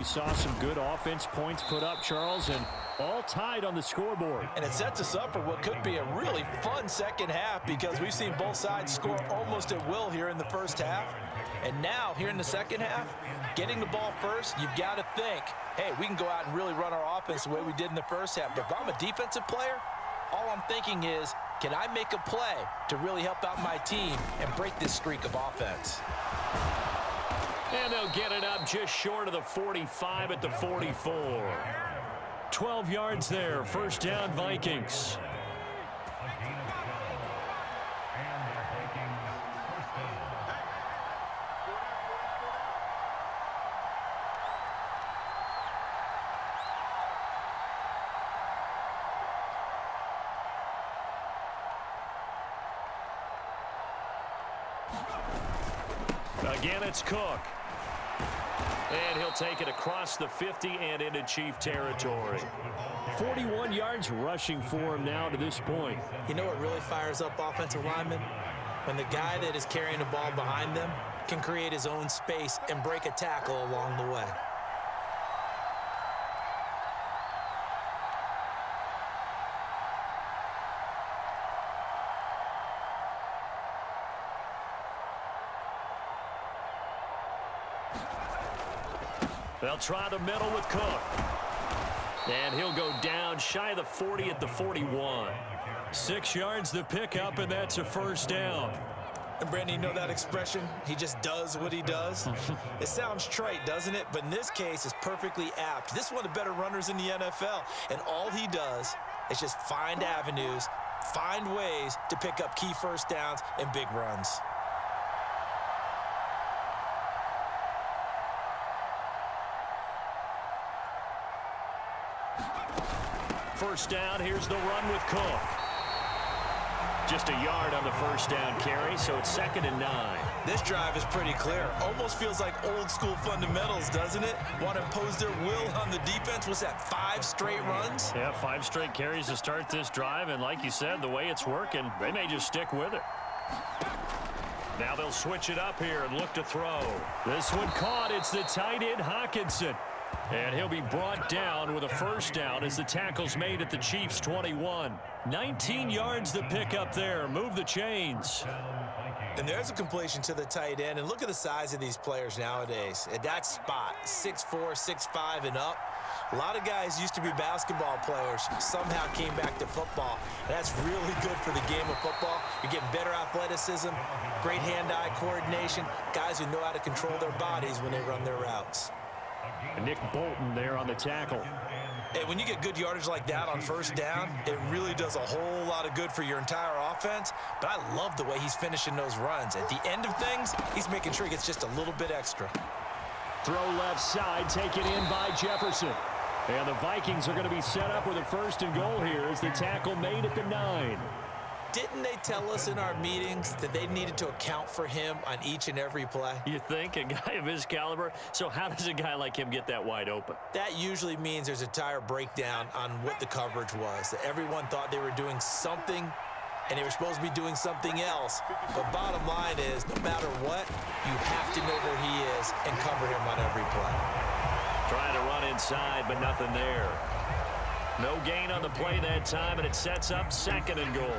We saw some good offense points put up, Charles, and all tied on the scoreboard. And it sets us up for what could be a really fun second half because we've seen both sides score almost at will here in the first half. And now, here in the second half, getting the ball first, you've got to think, hey, we can go out and really run our offense the way we did in the first half. But if I'm a defensive player, all I'm thinking is, can I make a play to really help out my team and break this streak of offense? And they'll get it up just short of the 45 at the 44. 12 yards there, first down Vikings. Again, it's Cook. And he'll take it across the 50 and into Chief territory. 41 yards rushing for him now to this point. You know what really fires up offensive linemen? When the guy that is carrying the ball behind them can create his own space and break a tackle along the way. They'll try the middle with Cook. And he'll go down shy of the 40 at the 41. 6 yards the pickup, and that's a first down. And Brandon, you know that expression? He just does what he does. It sounds trite, doesn't it? But in this case, it's perfectly apt. This is one of the better runners in the NFL. And all he does is just find avenues, find ways to pick up key first downs and big runs. First down, here's the run with Cook. Just a yard on the first down carry, so it's 2nd and 9. This drive is pretty clear. Almost feels like old school fundamentals, doesn't it? Want to impose their will on the defense. Was that 5 straight runs? Yeah, 5 straight carries to start this drive, and like you said, the way it's working, they may just stick with it. Now they'll switch it up here and look to throw. This one caught. It's the tight end, Hockenson. And he'll be brought down with a first down as the tackle's made at the Chiefs' 21. 19 yards to pick up there. Move the chains. And there's a completion to the tight end. And look at the size of these players nowadays. At that spot, 6'4", 6'5", and up. A lot of guys used to be basketball players, somehow came back to football. And that's really good for the game of football. You're getting better athleticism, great hand-eye coordination, guys who know how to control their bodies when they run their routes. Nick Bolton there on the tackle. Hey, when you get good yardage like that on first down, it really does a whole lot of good for your entire offense. But I love the way he's finishing those runs. At the end of things, he's making sure he gets just a little bit extra. Throw left side, taken in by Jefferson. And the Vikings are going to be set up with a 1st and goal here as the tackle made at the 9. Didn't they tell us in our meetings that they needed to account for him on each and every play? You think? A guy of his caliber? So how does a guy like him get that wide open? That usually means there's a tire breakdown on what the coverage was. That everyone thought they were doing something, and they were supposed to be doing something else. But bottom line is, no matter what, you have to know where he is and cover him on every play. Trying to run inside, but nothing there. No gain on the play that time, and it sets up 2nd and goal.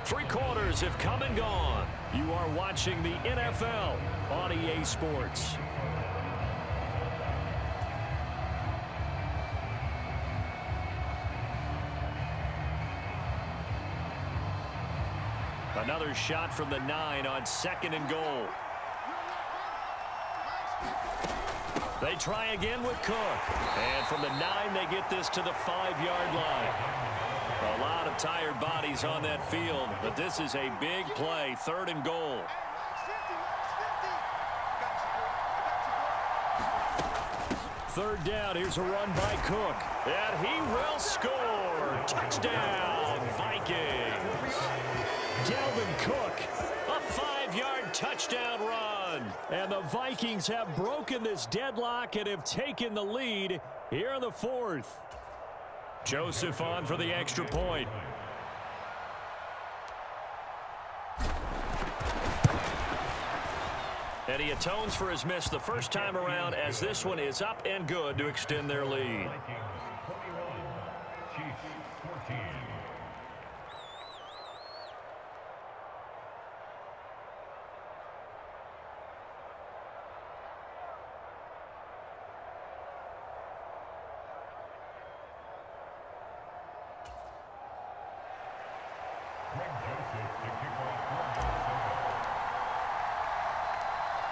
3 quarters have come and gone. You are watching the NFL on EA Sports. Another shot from the 9 on 2nd and goal. They try again with Cook. And from the 9, they get this to the 5-yard line. A lot of tired bodies on that field, but this is a big play, 3rd and goal. Third down, here's a run by Cook. And he will score. Touchdown, Vikings. Dalvin Cook, a 5-yard touchdown run. And the Vikings have broken this deadlock and have taken the lead here in the 4th. Joseph on for the extra point. And he atones for his miss the first time around, as this one is up and good to extend their lead.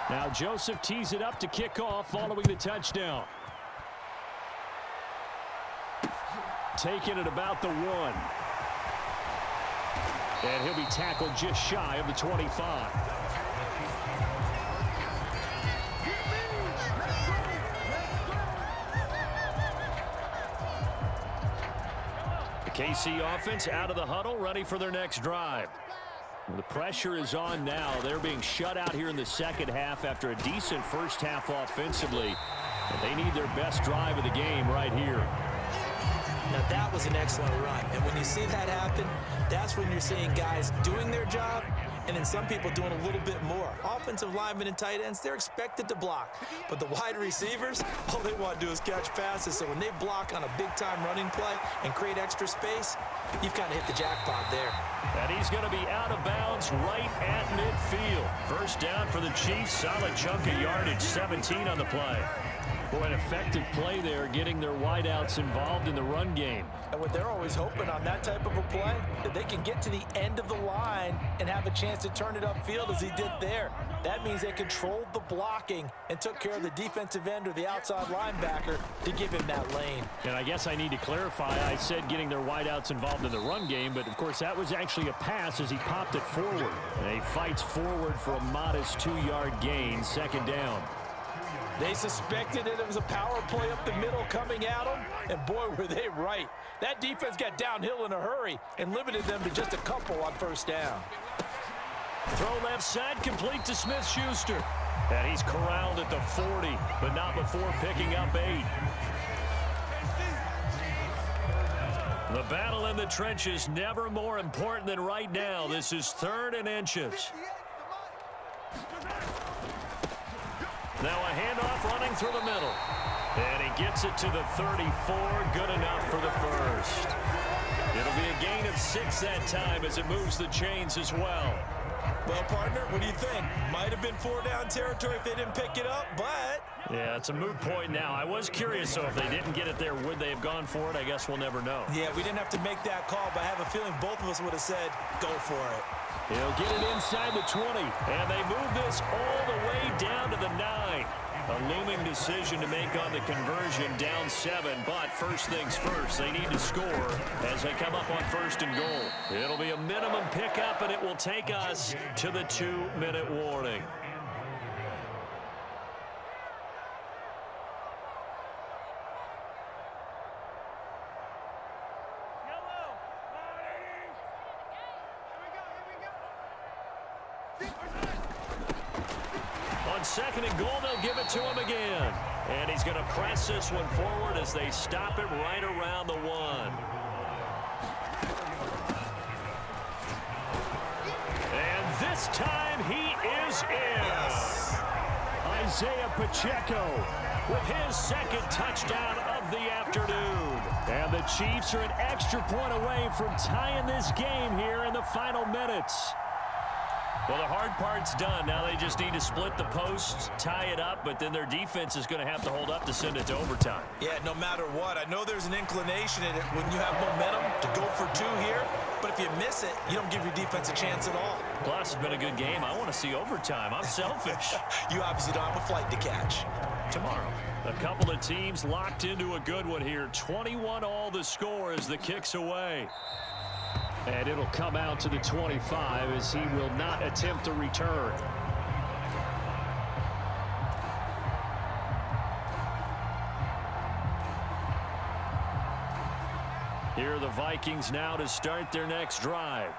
Now Joseph tees it up to kick off following the touchdown. Taking it about the 1. And he'll be tackled just shy of the 25. The KC offense out of the huddle, ready for their next drive. The pressure is on now. They're being shut out here in the second half after a decent first half offensively. And they need their best drive of the game right here. Now that was an excellent run. And when you see that happen, that's when you're seeing guys doing their job and then some people doing a little bit more. Offensive linemen and tight ends, they're expected to block. But the wide receivers, all they want to do is catch passes. So when they block on a big-time running play and create extra space, you've kind of hit the jackpot there. And he's going to be out of bounds right at midfield. First down for the Chiefs. Solid chunk of yardage, 17 on the play. Boy, an effective play there, getting their wideouts involved in the run game. And what they're always hoping on that type of a play, that they can get to the end of the line and have a chance to turn it upfield as he did there. That means they controlled the blocking and took care of the defensive end or the outside linebacker to give him that lane. And I guess I need to clarify, I said getting their wideouts involved in the run game, but of course that was actually a pass as he popped it forward. And he fights forward for a modest 2-yard gain, second down. They suspected that it was a power play up the middle coming at them, and boy, were they right. That defense got downhill in a hurry and limited them to just a couple on first down. Throw left side, complete to Smith-Schuster. And he's corralled at the 40, but not before picking up 8. The battle in the trenches never more important than right now. This is 3rd and inches. Now a handoff running through the middle. And he gets it to the 34. Good enough for the first. It'll be a gain of 6 that time as it moves the chains as well. Well, partner, what do you think? Might have been 4-down territory if they didn't pick it up, but... Yeah, it's a moot point now. I was curious, though, if they didn't get it there, would they have gone for it? I guess we'll never know. Yeah, we didn't have to make that call, but I have a feeling both of us would have said, go for it. He'll get it inside the 20, and they move this all the way down to the 9. A looming decision to make on the conversion, down 7, but first things first, they need to score as they come up on 1st and goal. It'll be a minimum pickup, and it will take us to the 2-minute warning. On 2nd and goal, they'll give it to him again. And he's going to press this one forward as they stop it right around the 1. And this time he is in. Yes. Isaiah Pacheco with his 2nd touchdown of the afternoon. And the Chiefs are an extra point away from tying this game here in the final minutes. Well, the hard part's done. Now they just need to split the posts, tie it up, but then their defense is going to have to hold up to send it to overtime. Yeah, no matter what. I know there's an inclination in it when you have momentum to go for 2 here, but if you miss it, you don't give your defense a chance at all. Plus, it's been a good game. I want to see overtime. I'm selfish. You obviously don't have a flight to catch. Tomorrow, a couple of teams locked into a good one here. 21 all the score as the kick's away. And it'll come out to the 25 as he will not attempt to return. Here are the Vikings now to start their next drive.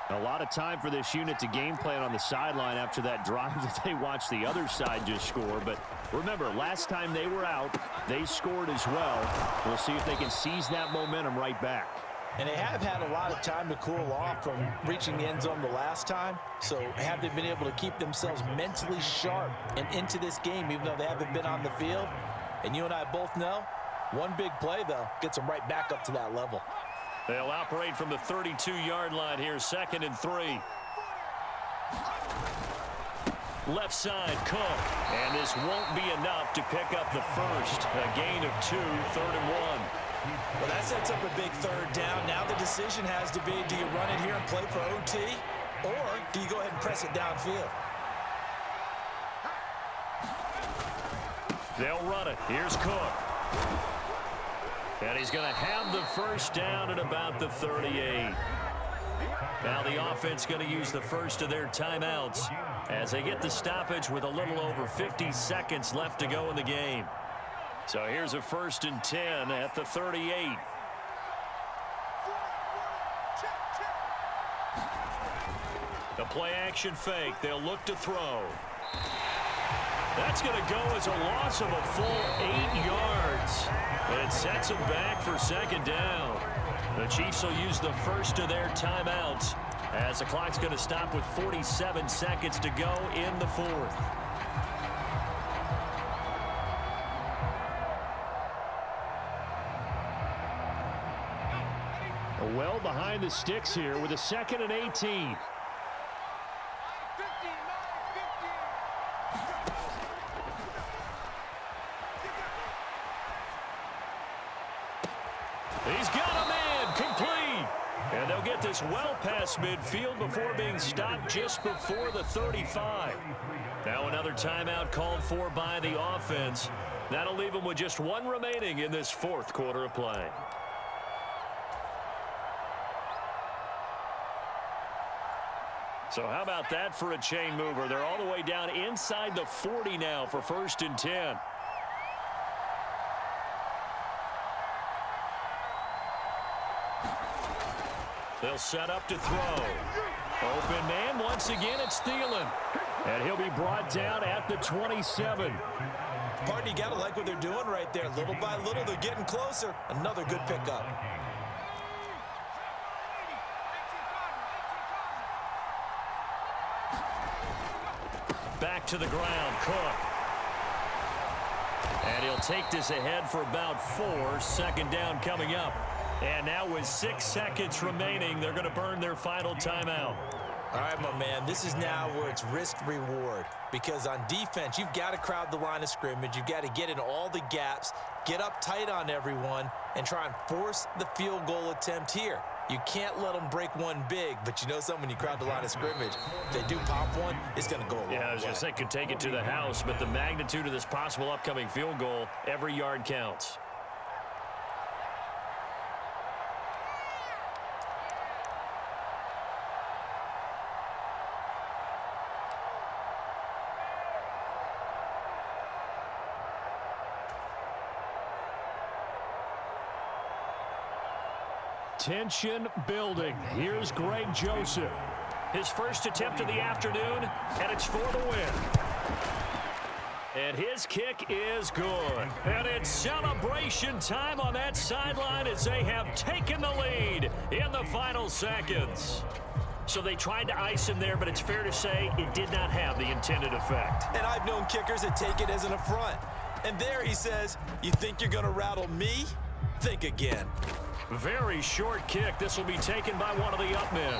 A lot of time for this unit to game plan on the sideline after that drive that they watched the other side just score. But remember, last time they were out, they scored as well. We'll see if they can seize that momentum right back. And they have had a lot of time to cool off from reaching the end zone the last time. So have they been able to keep themselves mentally sharp and into this game, even though they haven't been on the field? And you and I both know, one big play, though, gets them right back up to that level. They'll operate from the 32-yard line here, 2nd and 3. Left side, Cook. And this won't be enough to pick up the first. A gain of 2, 3rd and 1. Well, that sets up a big 3rd down. Now the decision has to be, do you run it here and play for OT, or do you go ahead and press it downfield? They'll run it. Here's Cook. And he's going to have the first down at about the 38. Now the offense going to use the first of their timeouts as they get the stoppage with a little over 50 seconds left to go in the game. So here's a 1st and 10 at the 38. The play action fake. They'll look to throw. That's going to go as a loss of a full 8 yards. And it sets them back for 2nd down. The Chiefs will use the first of their timeouts as the clock's going to stop with 47 seconds to go in the 4th. Well behind the sticks here with a 2nd and 18. He's got a man, complete. And they'll get this well past midfield before being stopped just before the 35. Now another timeout called for by the offense. That'll leave them with just 1 remaining in this 4th quarter of play. So how about that for a chain mover? They're all the way down inside the 40 now for 1st and 10. They'll set up to throw. Open man once again, it's Thielen. And he'll be brought down at the 27. Partner, you got to like what they're doing right there. Little by little, they're getting closer. Another good pickup. Back to the ground, Cook. And he'll take this ahead for about 4. 2nd down coming up. And now with 6 seconds remaining, they're going to burn their final timeout. All right, my man, this is now where it's risk-reward. Because on defense, you've got to crowd the line of scrimmage. You've got to get in all the gaps, get up tight on everyone, and try and force the field goal attempt here. You can't let them break one big, but you know something, when you crowd the line of scrimmage, if they do pop one, it's going to go a long way. Yeah, I was going to say, could take it to the house, but the magnitude of this possible upcoming field goal, every yard counts. Tension building. Here's Greg Joseph. His first attempt of the afternoon, and it's for the win. And his kick is good. And it's celebration time on that sideline as they have taken the lead in the final seconds. So they tried to ice him there, but it's fair to say it did not have the intended effect. And I've known kickers that take it as an affront. And there he says, you think you're going to rattle me? Think again. Very short kick. This will be taken by one of the up men.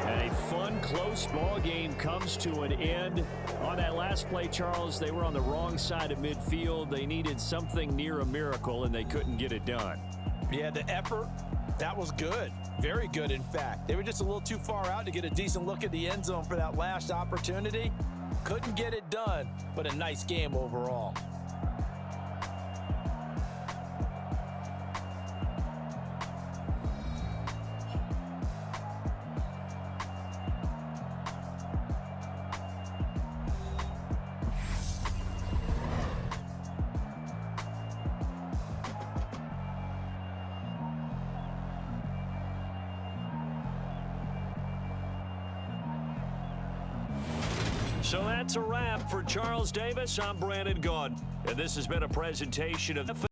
And a fun, close ball game comes to an end. On that last play, Charles, they were on the wrong side of midfield. They needed something near a miracle, and they couldn't get it done. Yeah, the effort, that was good. Very good, in fact. They were just a little too far out to get a decent look at the end zone for that last opportunity. Couldn't get it done, but a nice game overall. So that's a wrap for Charles Davis. I'm Brandon Gaudin, and this has been a presentation of